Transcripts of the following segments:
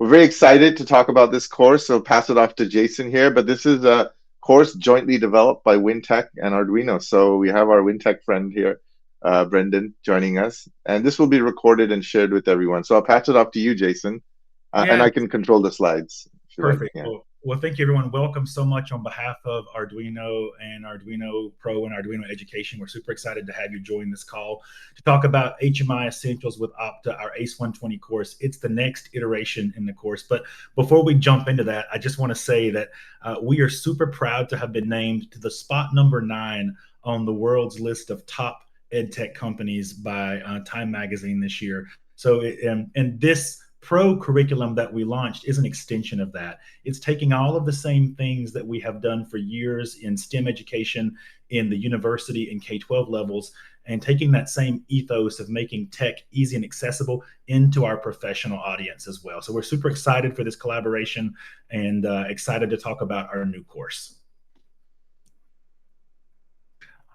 we're very excited to talk about this course, so pass it off to Jason here. But this is a course jointly developed by Weintek and Arduino. So we have our Weintek friend here, Brendan, joining us. And this will be recorded and shared with everyone. So I'll pass it off to you, Jason, and Yeah, I can control the slides if you like. perfect. Yeah. Well, thank you, everyone. Welcome so much on behalf of Arduino and Arduino Pro and Arduino Education. We're super excited to have you join this call to talk about HMI Essentials with Opta, our ACE-120 course. It's the next iteration in the course. But before we jump into that, I just want to say that we are super proud to have been named to the spot number 9 on the world's list of top ed tech companies by Time Magazine this year. So, and this pro curriculum that we launched is an extension of that. It's taking all of the same things that we have done for years in STEM education in the university and K-12 levels, and taking that same ethos of making tech easy and accessible into our professional audience as well. So we're super excited for this collaboration and excited to talk about our new course.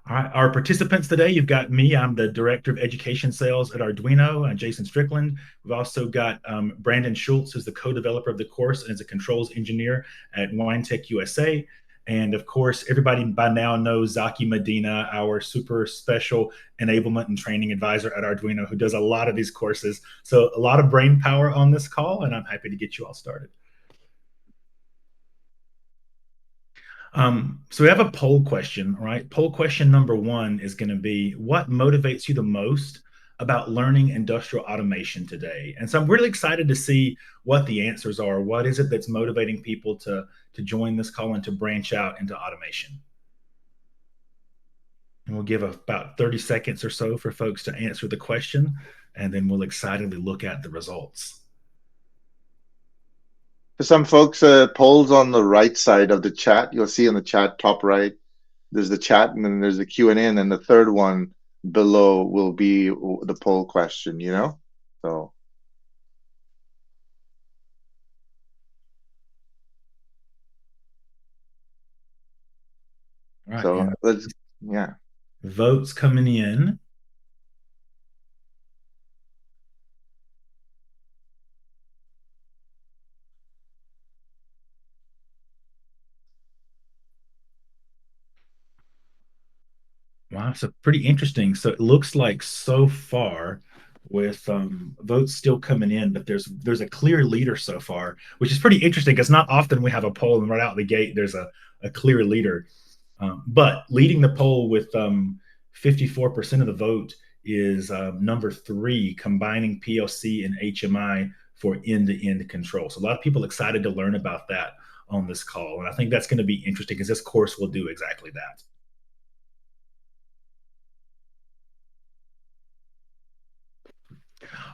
All right, our participants today, you've got me. I'm the Director of Education Sales at Arduino, and Jason Strickland. We've also got Brandon Schultz, who's the co-developer of the course and is a controls engineer at Weintek USA. And of course, everybody by now knows Zaki Medina, our super special enablement and training advisor at Arduino, who does a lot of these courses. So a lot of brain power on this call, and I'm happy to get you all started. So we have a poll question, right? Poll question number 1 is going to be, what motivates you the most about learning industrial automation today? And so I'm really excited to see what the answers are. What is it that's motivating people to join this call and to branch out into automation? And we'll give about 30 seconds or so for folks to answer the question, and then we'll excitedly look at the results. For some folks, polls on the right side of the chat. You'll see on the chat top right, there's the chat, and then there's the Q&A, and then the third one below will be the poll question, you know? So. Right. So yeah. Votes coming in. Wow, so pretty interesting. So it looks like so far, with votes still coming in, but there's a clear leader so far, which is pretty interesting because not often we have a poll and right out the gate there's a clear leader. But leading the poll with 54% of the vote is number 3, combining PLC and HMI for end-to-end control. So a lot of people excited to learn about that on this call, and I think that's going to be interesting because this course will do exactly that.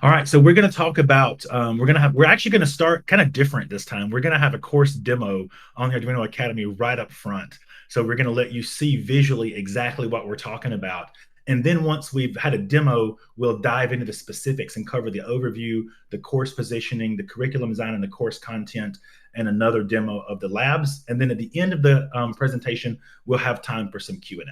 All right, so we're going to talk about, we're actually going to start kind of different this time. We're going to have a course demo on the Arduino Academy right up front. So we're going to let you see visually exactly what we're talking about. And then once we've had a demo, we'll dive into the specifics and cover the overview, the course positioning, the curriculum design, and the course content, and another demo of the labs. And then at the end of the presentation, we'll have time for some Q&A.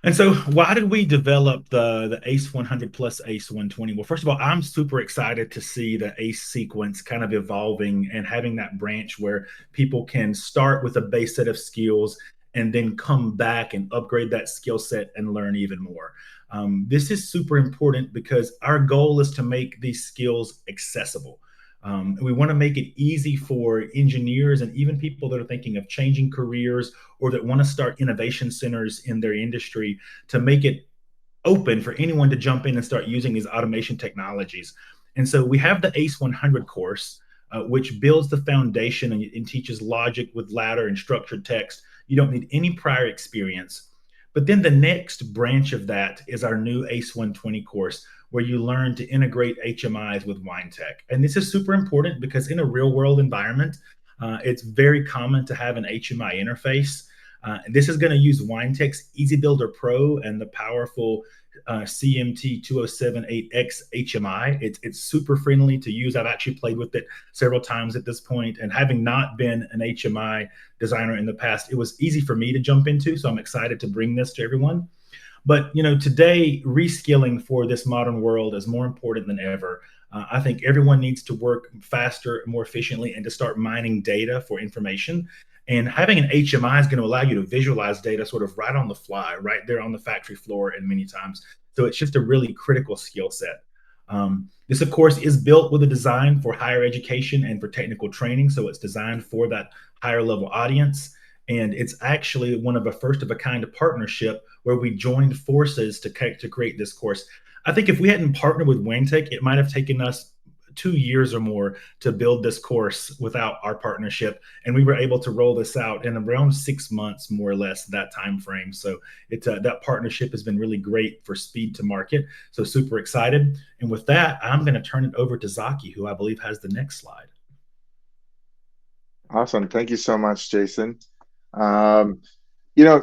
And so why did we develop the ACE-100 plus ACE-120? Well, first of all, I'm super excited to see the ACE sequence kind of evolving and having that branch where people can start with a base set of skills and then come back and upgrade that skill set and learn even more. This is super important because our goal is to make these skills accessible. We want to make it easy for engineers and even people that are thinking of changing careers or that want to start innovation centers in their industry to make it open for anyone to jump in and start using these automation technologies. And so we have the ACE-100 course, which builds the foundation and teaches logic with ladder and structured text. You don't need any prior experience. But then the next branch of that is our new ACE-120 course, where you learn to integrate HMIs with Weintek. And this is super important because in a real world environment, it's very common to have an HMI interface. This is going to use Weintek's Easy Builder Pro and the powerful CMT 2078X HMI. It's super friendly to use. I've actually played with it several times at this point, and having not been an HMI designer in the past, it was easy for me to jump into. So I'm excited to bring this to everyone. But today reskilling for this modern world is more important than ever. I think everyone needs to work faster, more efficiently, and to start mining data for information. And having an HMI is going to allow you to visualize data sort of right on the fly, right there on the factory floor, and many times. So it's just a really critical skill set. This, of course, is built with a design for higher education and for technical training. So it's designed for that higher level audience. And it's actually one of a first of a kind of partnership where we joined forces to create this course. I think if we hadn't partnered with Weintek, it might have taken us 2 years or more to build this course without our partnership, and we were able to roll this out in around 6 months, more or less, that time frame. So that partnership has been really great for speed to market. So super excited. And with that, I'm going to turn it over to Zaki, who I believe has the next slide. Awesome. Thank you so much, Jason. Um,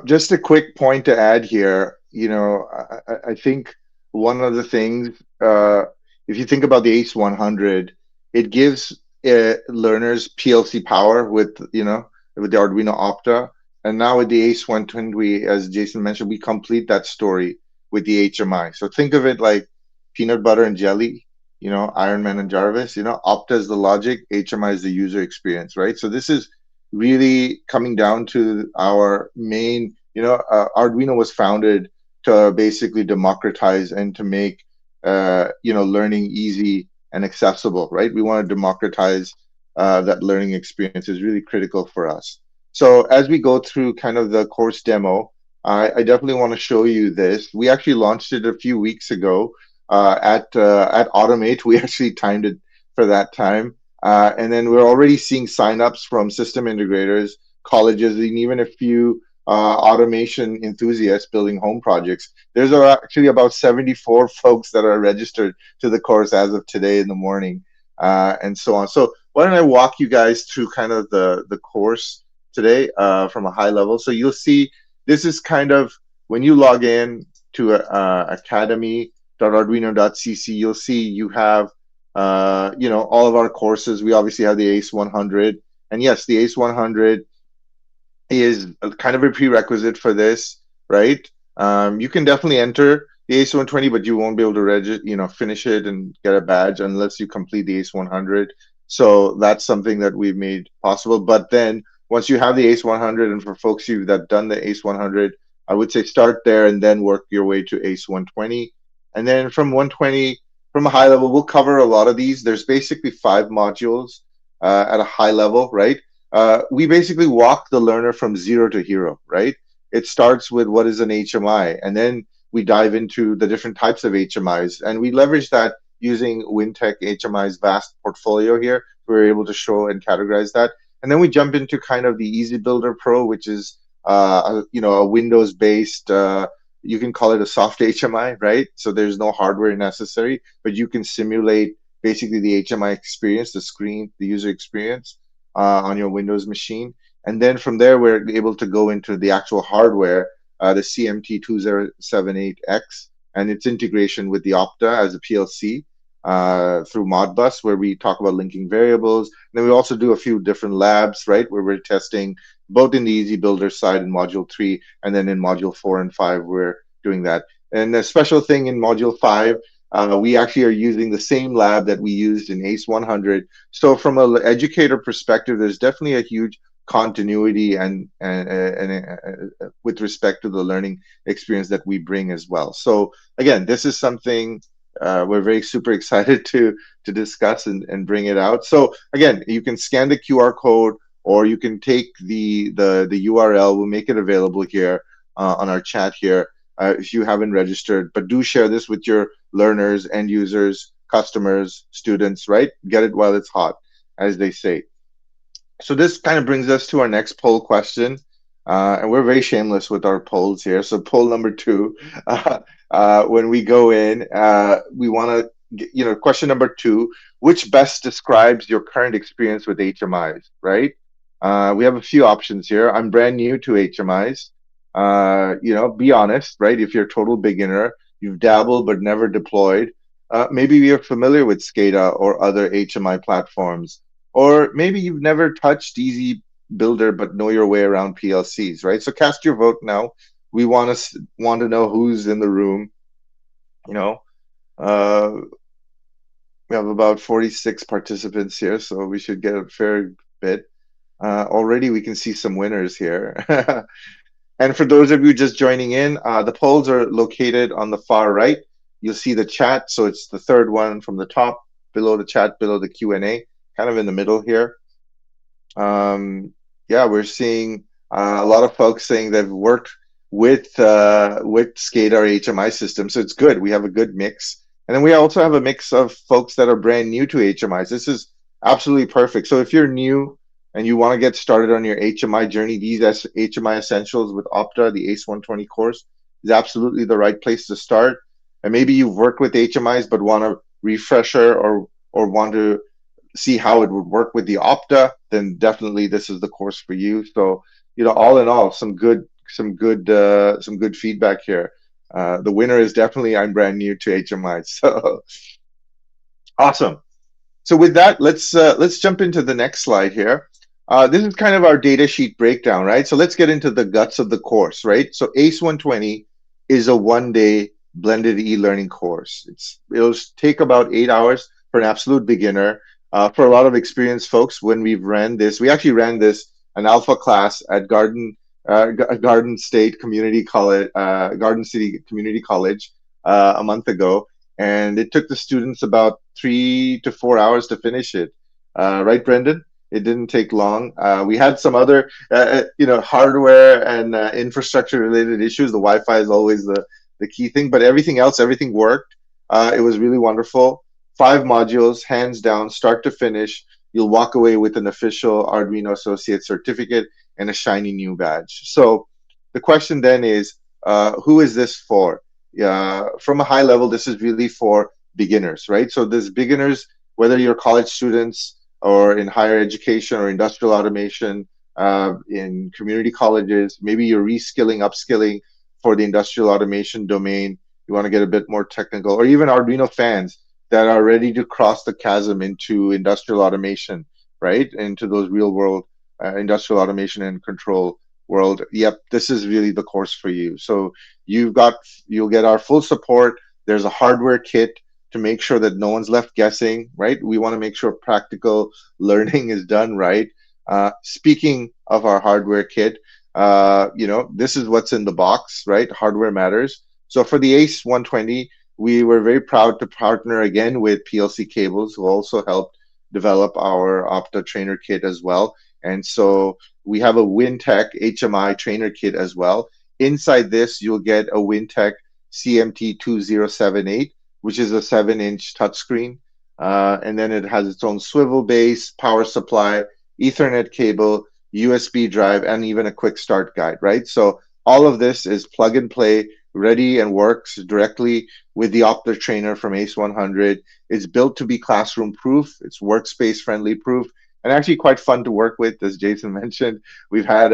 just a quick point to add here. I think one of the things, if you think about the ACE-100, it gives learners PLC power with the Arduino Opta, and now with the ACE-120, as Jason mentioned, we complete that story with the HMI. So think of it like peanut butter and jelly. Iron Man and Jarvis. Opta is the logic, HMI is the user experience, right? So this is really coming down to our main, Arduino was founded to basically democratize and to make, learning easy and accessible, right? We want to democratize that learning experience is really critical for us. So as we go through kind of the course demo, I definitely want to show you this. We actually launched it a few weeks ago at Automate. We actually timed it for that time. And then we're already seeing signups from system integrators, colleges, and even a few automation enthusiasts building home projects. There's actually about 74 folks that are registered to the course as of today in the morning, and so on. So why don't I walk you guys through kind of the course today from a high level. So you'll see this is kind of when you log in to academy.arduino.cc, you'll see you have all of our courses. We obviously have the ACE-100, and yes, the ACE-100 is kind of a prerequisite for this, right? You can definitely enter the ACE-120, but you won't be able to finish it and get a badge unless you complete the ACE-100. So that's something that we've made possible. But then once you have the ACE-100, and for folks that have done the ACE-100, I would say start there and then work your way to ACE-120. And then from 120, from a high level, we'll cover a lot of these. There's basically 5 modules at a high level, right? We basically walk the learner from zero to hero, right? It starts with what is an HMI, and then we dive into the different types of HMIs, and we leverage that using Weintek HMI's vast portfolio here. We're able to show and categorize that, and then we jump into kind of the Easy Builder Pro, which is a Windows-based. You can call it a soft HMI, right? So there's no hardware necessary, but you can simulate basically the HMI experience, the screen, the user experience on your Windows machine. And then from there, we're able to go into the actual hardware, the CMT2078X, and its integration with the Opta as a PLC through Modbus, where we talk about linking variables. And then we also do a few different labs, right, where we're testing both in the Easy Builder side in Module 3, and then in Module 4 and 5, we're doing that. And the special thing in Module 5, we actually are using the same lab that we used in ACE-100. So from an educator perspective, there's definitely a huge continuity and with respect to the learning experience that we bring as well. So again, this is something we're very super excited to discuss and bring it out. So again, you can scan the QR code, or you can take the URL. We'll make it available here on our chat here if you haven't registered. But do share this with your learners, end users, customers, students, right? Get it while it's hot, as they say. So this kind of brings us to our next poll question. And we're very shameless with our polls here. So poll number 2, when we go in, we want to, question number 2, which best describes your current experience with HMIs, right? We have a few options here. I'm brand new to HMIs. Be honest, right? If you're a total beginner, you've dabbled but never deployed, maybe you're familiar with SCADA or other HMI platforms, or maybe you've never touched Easy Builder but know your way around PLCs, right? So cast your vote now We want to know who's in the room. You know, uh, we have about 46 participants here, so we should get a fair bit. Already, we can see some winners here. And for those of you just joining in, the polls are located on the far right. You'll see the chat, so it's the third one from the top, below the chat, below the Q&A, kind of in the middle here. Yeah, we're seeing a lot of folks saying they've worked with SCADA or HMI systems, so it's good. We have a good mix, and then we also have a mix of folks that are brand new to HMIs. This is absolutely perfect. So if you're new and you want to get started on your HMI journey, these HMI Essentials with Opta, the ACE-120 course, is absolutely the right place to start. And maybe you've worked with HMIs but want a refresher or want to see how it would work with the Opta, then definitely this is the course for you. So, all in all, some good feedback here. The winner is definitely I'm brand new to HMI. So awesome. So with that, let's jump into the next slide here. This is kind of our data sheet breakdown, right? So let's get into the guts of the course, right? So ACE-120 is a 1-day blended e-learning course. It'll take about 8 hours for an absolute beginner. For a lot of experienced folks, when we actually ran this an alpha class at Garden State Community College, Garden City Community College, a month ago, and it took the students about 3 to 4 hours to finish it. Right, Brendan? It didn't take long. We had some other, hardware and infrastructure related issues. The Wi-Fi is always the key thing, but everything worked. It was really wonderful. 5 modules, hands down, start to finish. You'll walk away with an official Arduino Associate certificate and a shiny new badge. So the question then is, who is this for? From a high level, this is really for beginners, right? So there's beginners, whether you're college students or in higher education or industrial automation, in community colleges, maybe you're reskilling, upskilling for the industrial automation domain. You want to get a bit more technical, or even Arduino fans that are ready to cross the chasm into industrial automation, right? Into those real world industrial automation and control world. Yep, this is really the course for you. So you'll get our full support. There's a hardware kit to make sure that no one's left guessing, right? We want to make sure practical learning is done right. Speaking of our hardware kit, this is what's in the box, right? Hardware matters. So for the ACE-120, we were very proud to partner again with PLC Cables, who also helped develop our Opta trainer kit as well. And so we have a Weintek HMI trainer kit as well. Inside this, you'll get a Weintek CMT2078, which is a 7-inch touchscreen. And then it has its own swivel base, power supply, Ethernet cable, USB drive, and even a quick start guide, right? So all of this is plug and play, ready and works directly with the Opta trainer from ACE-100. It's built to be classroom proof. It's workspace friendly proof, and actually quite fun to work with, as Jason mentioned. We had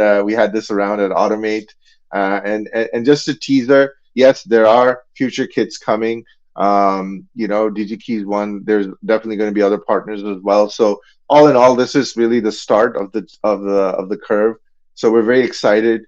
this around at Automate, and just a teaser. Yes, there are future kits coming. DigiKey's one. There's definitely going to be other partners as well. So all in all, this is really the start of the curve. So we're very excited.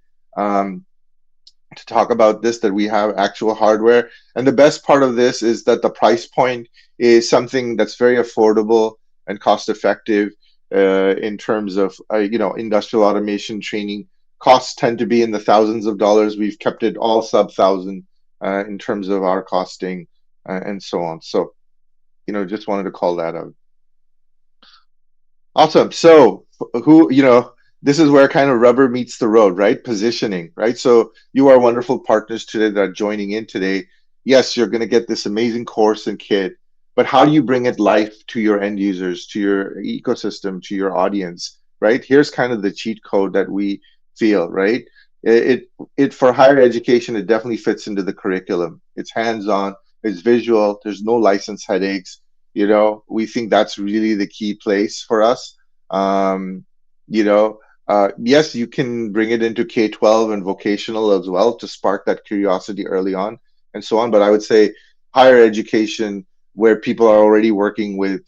To talk about this, that we have actual hardware. And the best part of this is that the price point is something that's very affordable and cost effective in terms of industrial automation training. Costs tend to be in the thousands of dollars. We've kept it all sub thousand in terms of our costing and so on. So just wanted to call that out. Awesome. So this is where kind of rubber meets the road, right? Positioning, right? So you are wonderful partners today that are joining in today. Yes, you're going to get this amazing course and kit, but how do you bring it life to your end users, to your ecosystem, to your audience, right? Here's kind of the cheat code that we feel, right? It for higher education, it definitely fits into the curriculum. It's hands-on, it's visual, there's no license headaches. We think that's really the key place for us. Um, yes, you can bring it into K-12 and vocational as well to spark that curiosity early on and so on. But I would say higher education, where people are already working with,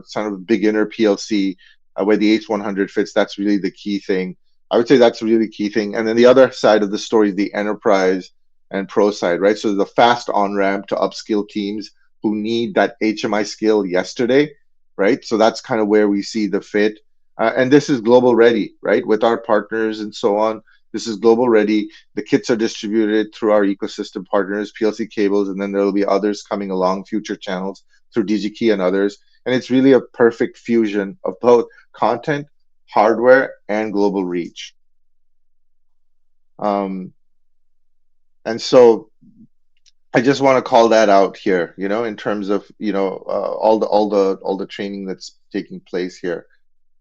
sort of beginner PLC, where the ACE-100 fits, that's really the key thing. I would say that's a really key thing. And then the other side of the story is the enterprise and pro side, right? So the fast on ramp to upskill teams who need that HMI skill yesterday, right? So that's kind of where we see the fit. And this is global ready, right? With our partners and so on. This is global ready. The kits are distributed through our ecosystem partners, PLC cables, and then there will be others coming along, future channels through DigiKey and others. And it's really a perfect fusion of both content, hardware, and global reach. Um, and so I just want to call that out here, in terms of all the training that's taking place here.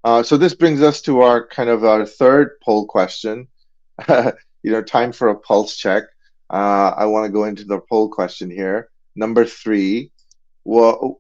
So this brings us to our kind of our third poll question. Time for a pulse check. I want to go into the poll question here. Number three. Well,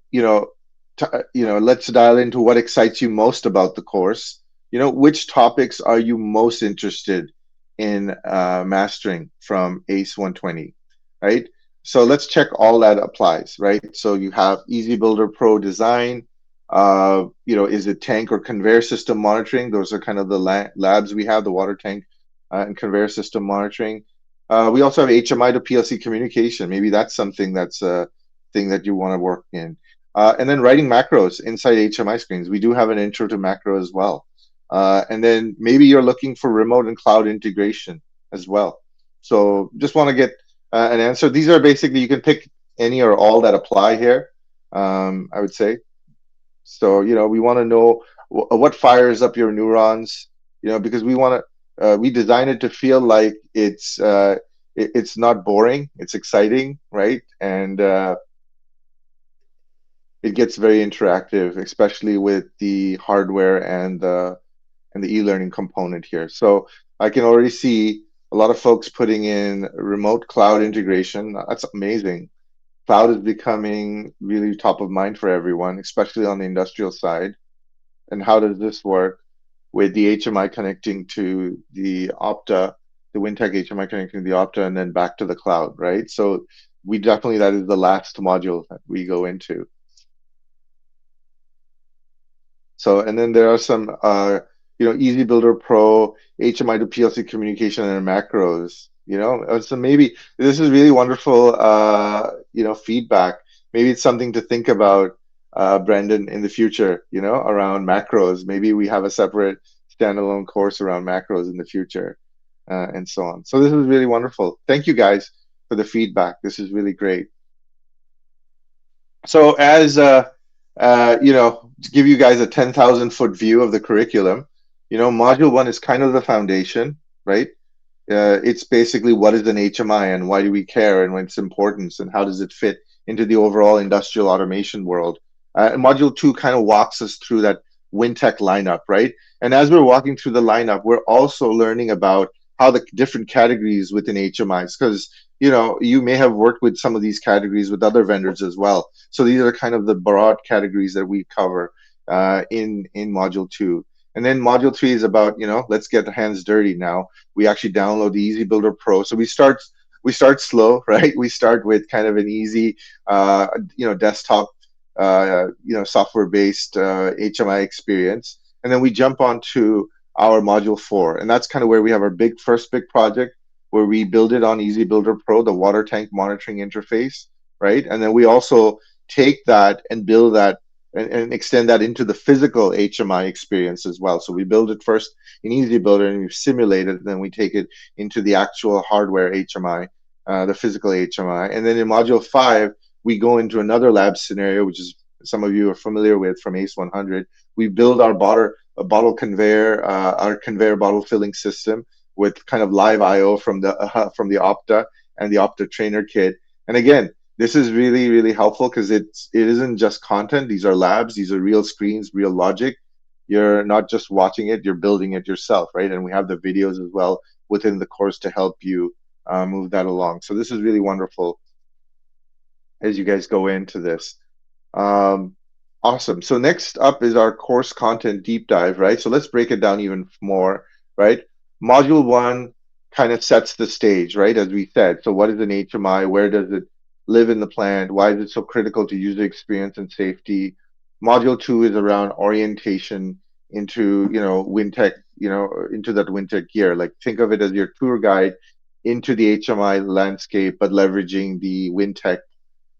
let's dial into what excites you most about the course. Which topics are you most interested in mastering from ACE 120, right? So let's check all that applies, right? So you have Easy Builder Pro design. Is it tank or conveyor system monitoring? Those are kind of the labs we have, the water tank and conveyor system monitoring. We also have HMI to PLC communication. Maybe that's something that's thing that you want to work in. And then writing macros inside HMI screens. We do have an intro to macro as well. And then maybe you're looking for remote and cloud integration as well. So just want to get an answer. These are basically, you can pick any or all that apply here, I would say. So, we want to know what fires up your neurons, because we design it to feel like it's not boring, it's exciting, right? And it gets very interactive, especially with the hardware and the e-learning component here. So I can already see a lot of folks putting in remote cloud integration. That's amazing. Cloud is becoming really top of mind for everyone, especially on the industrial side. And how does this work with the HMI connecting to the Opta, the Wintec HMI connecting to the Opta, and then back to the cloud, right? So that is the last module that we go into. So, and then there are some, Easy Builder Pro, HMI to PLC communication and macros. So maybe this is really wonderful, feedback. Maybe it's something to think about, Brendan, in the future, around macros. Maybe we have a separate standalone course around macros in the future, and so on. So this is really wonderful. Thank you guys for the feedback. This is really great. So as to give you guys a 10,000-foot view of the curriculum, module one is kind of the foundation, right? It's basically what is an HMI and why do we care and its importance and how does it fit into the overall industrial automation world. Module two kind of walks us through that Wintec lineup, right? And as we're walking through the lineup, we're also learning about how the different categories within HMIs, because you may have worked with some of these categories with other vendors as well. So these are kind of the broad categories that we cover in module two. And then module three is about, let's get the hands dirty now. We actually download the Easy Builder Pro. So we start slow, right? We start with kind of an easy, desktop, software-based HMI experience. And then we jump onto our module four. And that's kind of where we have our first big project where we build it on Easy Builder Pro, the water tank monitoring interface, right? And then we also take that and build that and extend that into the physical HMI experience as well. So we build it first in Easy Builder and we simulate it, and then we take it into the actual hardware HMI, the physical HMI. And then in module 5, we go into another lab scenario, which is some of you are familiar with from ACE-100. We build our bottle conveyor, our conveyor bottle filling system with kind of live I/O from the Opta and the Opta trainer kit. And again, this is really, really helpful because it isn't just content. These are labs. These are real screens, real logic. You're not just watching it, you're building it yourself, right? And we have the videos as well within the course to help you move that along. So this is really wonderful as you guys go into this. Awesome. So next up is our course content deep dive, right? So let's break it down even more, right? Module 1 kind of sets the stage, right? As we said. So what is an HMI? Where does it live in the plant? Why is it so critical to user experience and safety? Module 2 is around orientation into, Wintech, into that Wintech gear. Like think of it as your tour guide into the HMI landscape, but leveraging the Wintech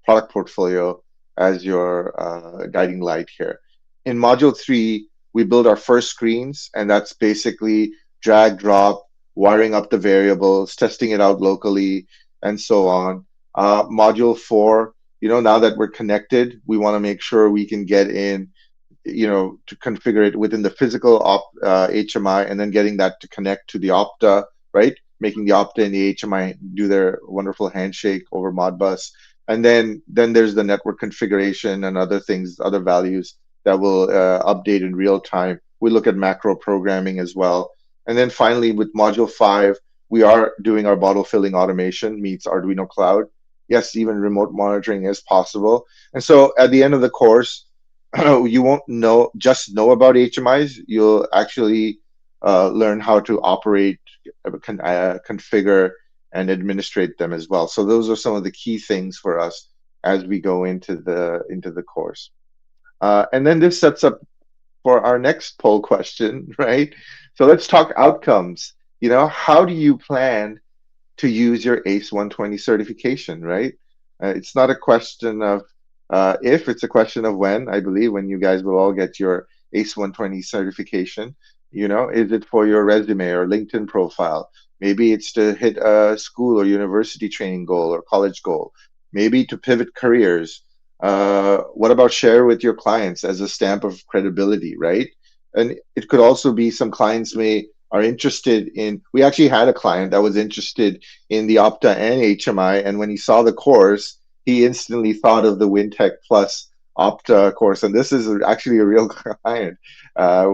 product portfolio as your guiding light here. In module 3, we build our first screens, and that's basically drag, drop, wiring up the variables, testing it out locally, and so on. Module 4, now that we're connected, we want to make sure we can get in, to configure it within the physical HMI, and then getting that to connect to the Opta, right? Making the Opta and the HMI do their wonderful handshake over Modbus. And then there's the network configuration and other things, other values that will update in real time. We look at macro programming as well. And then finally, with module 5, we are doing our bottle filling automation meets Arduino Cloud. Yes, even remote monitoring is possible. And so at the end of the course, you won't know about HMIs. You'll actually learn how to operate, configure, and administrate them as well. So those are some of the key things for us as we go into the course. And then this sets up for our next poll question, right? So let's talk outcomes. How do you plan to use your ACE-120 certification, right? It's not a question of if, it's a question of when, I believe, when you guys will all get your ACE-120 certification. Is it for your resume or LinkedIn profile? Maybe it's to hit a school or university training goal or college goal. Maybe to pivot careers. What about share with your clients as a stamp of credibility, right? And it could also be some clients are interested in. We actually had a client that was interested in the Opta and HMI, and when he saw the course, he instantly thought of the Wintech Plus Opta course. And this is actually a real client.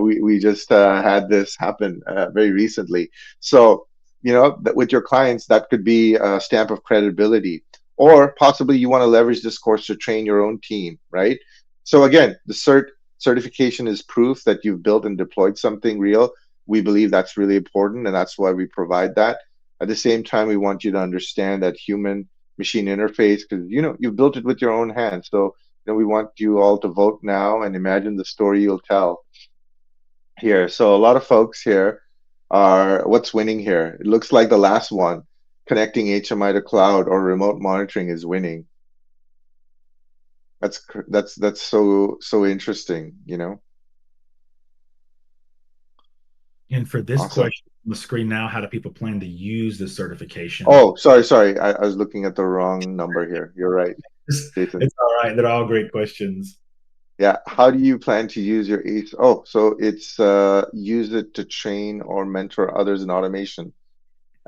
We just had this happen very recently. So, with your clients, that could be a stamp of credibility. Or possibly you want to leverage this course to train your own team, right? So again, the certification is proof that you've built and deployed something real. We believe that's really important, and that's why we provide that. At the same time, we want you to understand that human machine interface, because you've built it with your own hands. So we want you all to vote now and imagine the story you'll tell here. So a lot of folks here are what's winning here. It looks like the last one, connecting HMI to cloud or remote monitoring, is winning. That's so interesting. And for this Awesome. question on the screen now, how do people plan to use the certification? Oh, sorry. I was looking at the wrong number here. You're right, Jason. It's all right. They're all great questions. Yeah. How do you plan to use your ACE? Oh, so it's use it to train or mentor others in automation.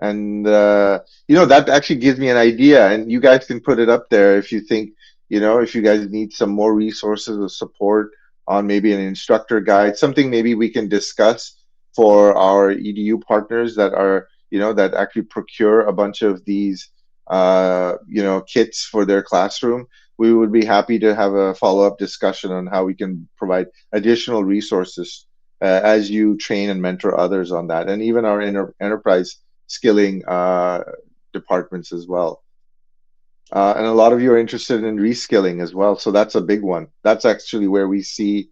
And that actually gives me an idea, and you guys can put it up there if you think, if you guys need some more resources or support on maybe an instructor guide, something maybe we can discuss for our EDU partners that actually procure a bunch of these kits for their classroom. We would be happy to have a follow-up discussion on how we can provide additional resources as you train and mentor others on that, and even our enterprise skilling departments as well. And a lot of you are interested in reskilling as well. So that's a big one. That's actually where we see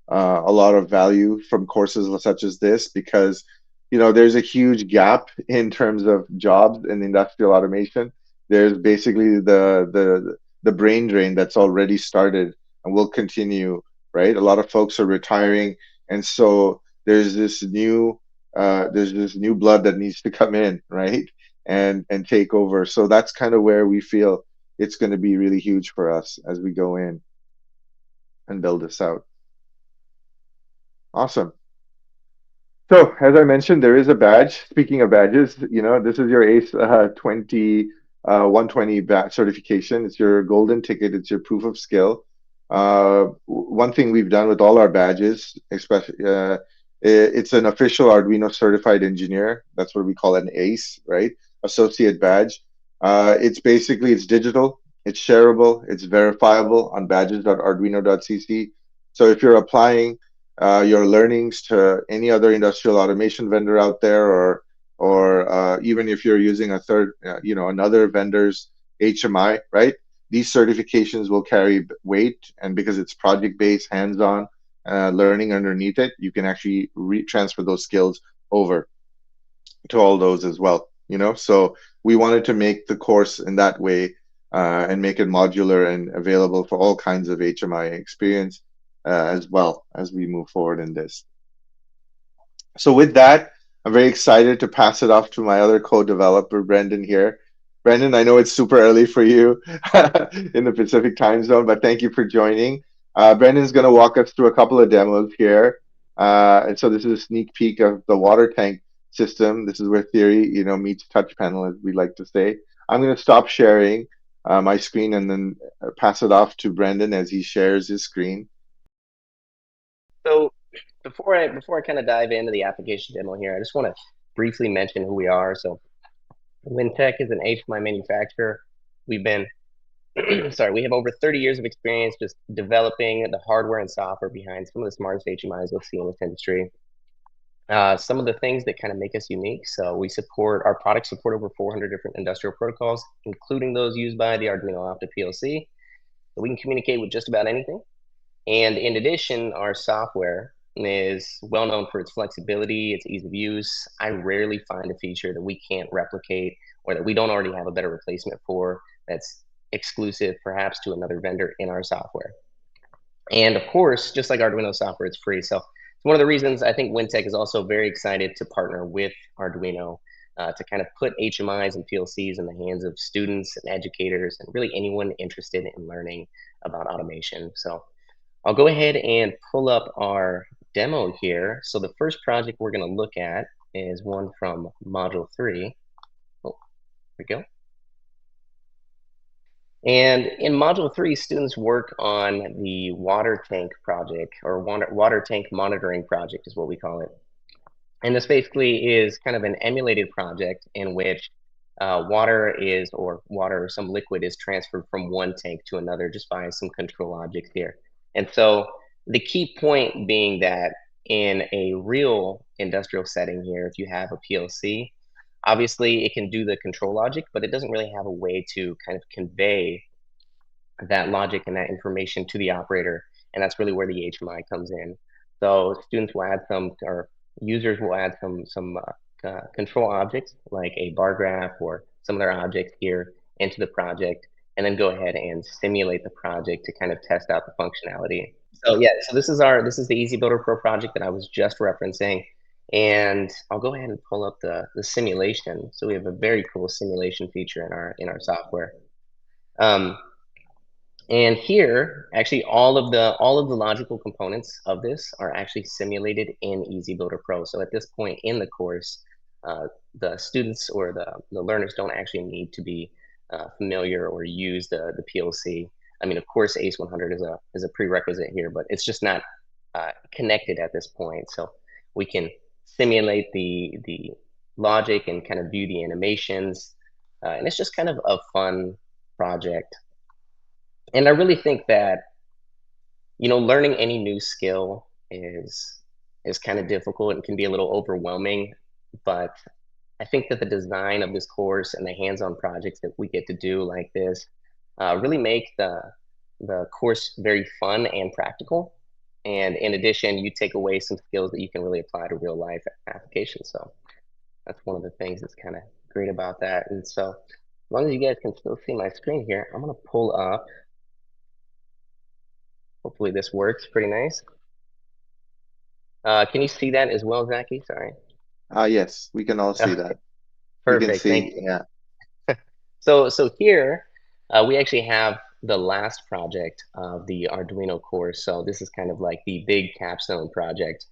a lot of value from courses such as this, because there's a huge gap in terms of jobs in industrial automation. There's basically the brain drain that's already started and will continue, right? A lot of folks are retiring, and so there's this new blood that needs to come in, right? And take over. So that's kind of where we feel it's going to be really huge for us as we go in and build this out. Awesome. So as I mentioned, there is a badge. Speaking of badges, this is your ACE 120 badge certification. It's your golden ticket. It's your proof of skill. One thing we've done with all our badges, especially, it's an official Arduino certified engineer. That's what we call an ACE, right? Associate badge. It's digital, it's shareable, it's verifiable on badges.arduino.cc. So if you're applying your learnings to any other industrial automation vendor out there, or even if you're using another vendor's HMI, right? These certifications will carry weight, and because it's project based, hands on, learning underneath it, you can actually transfer those skills over to all those as well, you know? So we wanted to make the course in that way and make it modular and available for all kinds of HMI experience as well as we move forward in this. So with that, I'm very excited to pass it off to my other co-developer, Brendan here. Brendan, I know it's super early for you in the Pacific time zone, but thank you for joining. Brendan's going to walk us through a couple of demos here. And so this is a sneak peek of the water tank system. This is where theory, meets touch panel, as we like to say. I'm going to stop sharing my screen and then pass it off to Brendan as he shares his screen. So before I kind of dive into the application demo here, I just want to briefly mention who we are. So Weintek is an HMI manufacturer. We've been we have over 30 years of experience just developing the hardware and software behind some of the smartest HMIs you'll see in this industry. Some of the things that kind of make us unique. So our products support over 400 different industrial protocols, including those used by the Arduino Opta PLC. So we can communicate with just about anything. And in addition, our software is well known for its flexibility, its ease of use. I rarely find a feature that we can't replicate or that we don't already have a better replacement for that's exclusive perhaps to another vendor in our software. And of course, just like Arduino software, it's free. So it's one of the reasons I think Weintek is also very excited to partner with Arduino to kind of put HMIs and PLCs in the hands of students and educators and really anyone interested in learning about automation. So I'll go ahead and pull up our demo here. So the first project we're going to look at is one from Module 3. Oh, here we go. And in Module 3, students work on the water tank project, or water tank monitoring project is what we call it. And this basically is kind of an emulated project in which water or some liquid is transferred from one tank to another just by some control objects here. And so the key point being that in a real industrial setting here, if you have a PLC, obviously it can do the control logic, but it doesn't really have a way to kind of convey that logic and that information to the operator. And that's really where the HMI comes in. So students will add or users will add some control objects like a bar graph or some other objects here into the project, and then go ahead and simulate the project to kind of test out the functionality. So yeah, so this is the Easy Builder Pro project that I was just referencing. And I'll go ahead and pull up the simulation. So we have a very cool simulation feature in our software. And here, actually, all of the logical components of this are actually simulated in Easy Builder Pro. So at this point in the course, the students or the learners don't actually need to be familiar or use the PLC. I mean, of course, ACE-100 is a prerequisite here, but it's just not connected at this point. So we can simulate the logic and kind of view the animations, and it's just kind of a fun project. And I really think that, learning any new skill is kind of difficult and can be a little overwhelming. But I think that the design of this course and the hands-on projects that we get to do like this really make the course very fun and practical. And in addition, you take away some skills that you can really apply to real life applications. So that's one of the things that's kind of great about that. And so as long as you guys can still see my screen here, I'm going to pull up. Hopefully this works pretty nice. Can you see that as well, Zachy? Sorry. Yes, we can all see that. We can Perfect. Thank see, you. yeah. So here we actually have the last project of the Arduino course. So this is kind of like the big capstone project,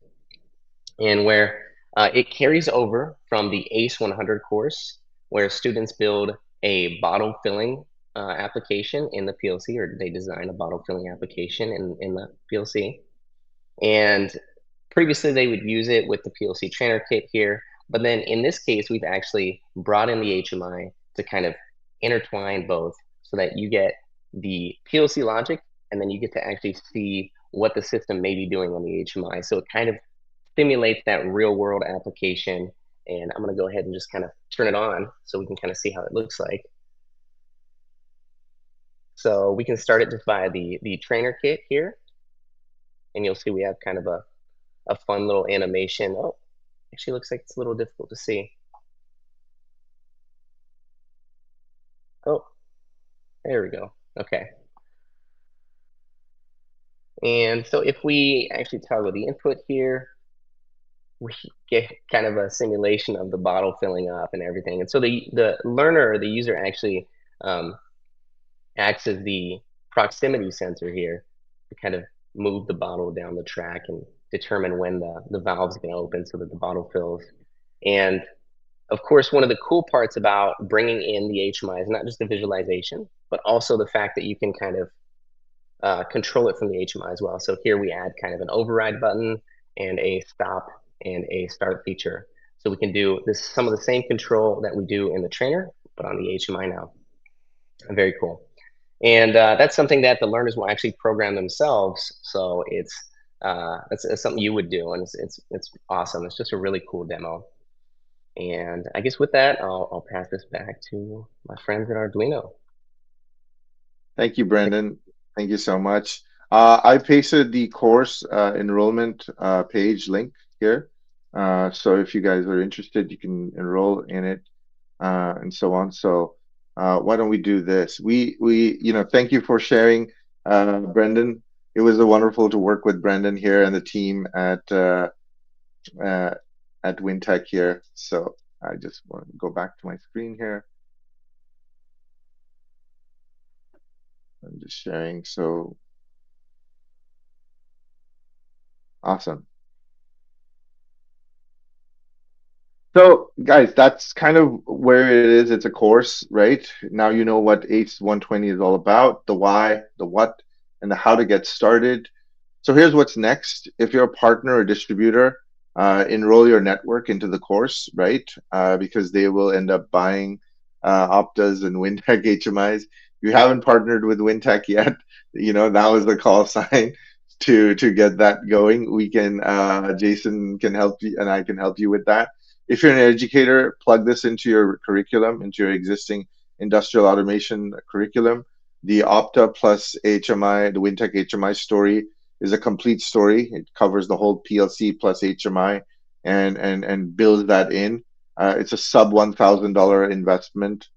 and where it carries over from the ACE-100 course, where students build a bottle filling application in the PLC, or they design a bottle filling application in the PLC. And previously they would use it with the PLC trainer kit here, but then in this case, we've actually brought in the HMI to kind of intertwine both so that you get the PLC logic and then you get to actually see what the system may be doing on the HMI. So it kind of simulates that real world application. And I'm going to go ahead and just kind of turn it on so we can kind of see how it looks like. So we can start it just by the trainer kit here. and you'll see we have kind of a fun little animation. Oh, actually looks like it's a little difficult to see. Oh, there we go. Okay. And so if we actually toggle the input here, we get kind of a simulation of the bottle filling up and everything. And so the learner, the user actually acts as the proximity sensor here to kind of move the bottle down the track and determine when the valve's going to open so that the bottle fills. And of course, one of the cool parts about bringing in the HMI is not just the visualization, but also the fact that you can kind of control it from the HMI as well. So here we add kind of an override button and a stop and a start feature. So we can do this some of the same control that we do in the trainer, but on the HMI now. Very cool. And that's something that the learners will actually program themselves. So it's something you would do, and it's awesome. It's just a really cool demo. And I guess with that, I'll pass this back to my friends at Arduino. Thank you, Brendan. Thank you so much. I pasted the course enrollment page link here. So if you guys are interested, you can enroll in it and so on. So why don't we do this? Thank you for sharing, Brendan. It was wonderful to work with Brendan here and the team at Weintek here. So I just want to go back to my screen here. I'm just sharing. So awesome. So, guys, that's kind of where it is. It's a course, right? Now you know what ACE-120 is all about, the why, the what, and the how to get started. So here's what's next. If you're a partner or distributor, enroll your network into the course, right? Because they will end up buying Optas and Weintek HMIs. If you haven't partnered with Weintek yet, that was the call sign to get that going. We can, Jason can help you, and I can help you with that. If you're an educator, plug this into your curriculum, into your existing industrial automation curriculum. The Opta plus HMI, the Weintek HMI story is a complete story. It covers the whole PLC plus HMI and builds that in. It's a sub $1,000 investment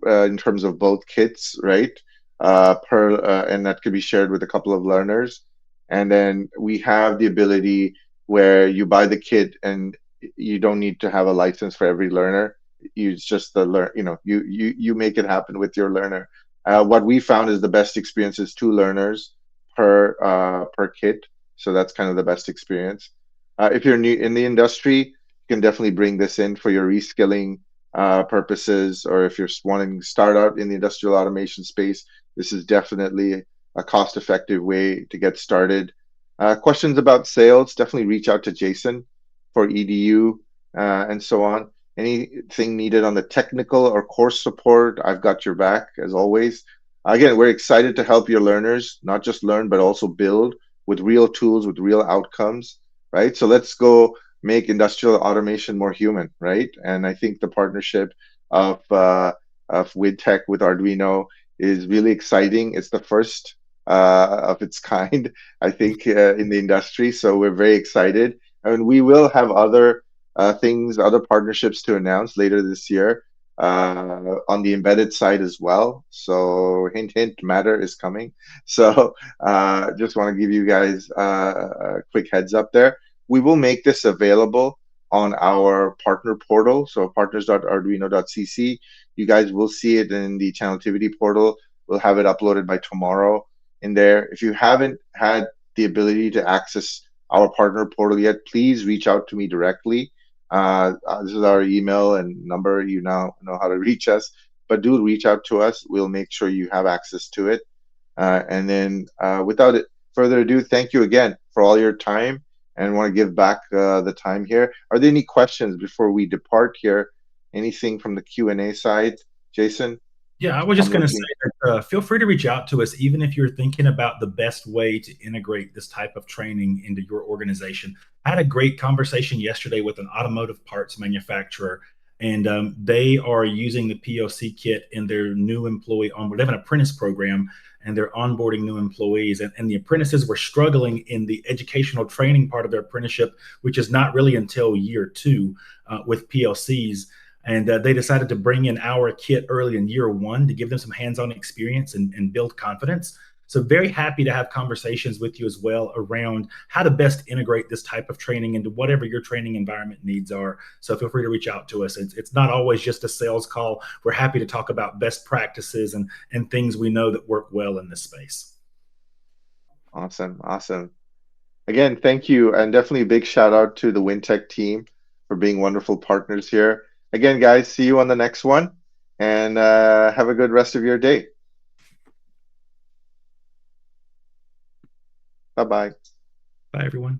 in terms of both kits, right? And that could be shared with a couple of learners. And then we have the ability where you buy the kit and you don't need to have a license for every learner. It's just you make it happen with your learner. What we found is the best experience is 2 learners per kit. So that's kind of the best experience. If you're new in the industry, you can definitely bring this in for your reskilling purposes, or if you're wanting to start out in the industrial automation space, this is definitely a cost-effective way to get started. Questions about sales, definitely reach out to Jason for EDU and so on. Anything needed on the technical or course support, I've got your back as always. Again, we're excited to help your learners not just learn, but also build with real tools, with real outcomes, right? So let's go make industrial automation more human, right? And I think the partnership of Weintek with Arduino is really exciting. It's the first of its kind, I think, in the industry. So we're very excited. And we will have other things, other partnerships to announce later this year on the embedded side as well. So hint, hint, Matter is coming. So just want to give you guys a quick heads up there. We will make this available on our partner portal. So partners.arduino.cc. You guys will see it in the Channeltivity portal. We'll have it uploaded by tomorrow in there. If you haven't had the ability to access our partner portal yet, please reach out to me directly. This is our email and number. You now know how to reach us, but do reach out to us. We'll make sure you have access to it. And then without further ado, thank you again for all your time, and want to give back the time here. Are there any questions before we depart here? Anything from the Q&A side, Jason? Yeah, I was just going to say that feel free to reach out to us, even if you're thinking about the best way to integrate this type of training into your organization. I had a great conversation yesterday with an automotive parts manufacturer, and they are using the PLC kit in their new employee onboard. They have an apprentice program, and they're onboarding new employees. And the apprentices were struggling in the educational training part of their apprenticeship, which is not really until year 2 with PLCs. And they decided to bring in our kit early in year 1 to give them some hands-on experience and build confidence. So very happy to have conversations with you as well around how to best integrate this type of training into whatever your training environment needs are. So feel free to reach out to us. It's not always just a sales call. We're happy to talk about best practices and things we know that work well in this space. Awesome. Awesome. Again, thank you. And definitely a big shout out to the Weintek team for being wonderful partners here. Again, guys, see you on the next one, and have a good rest of your day. Bye-bye. Bye, everyone.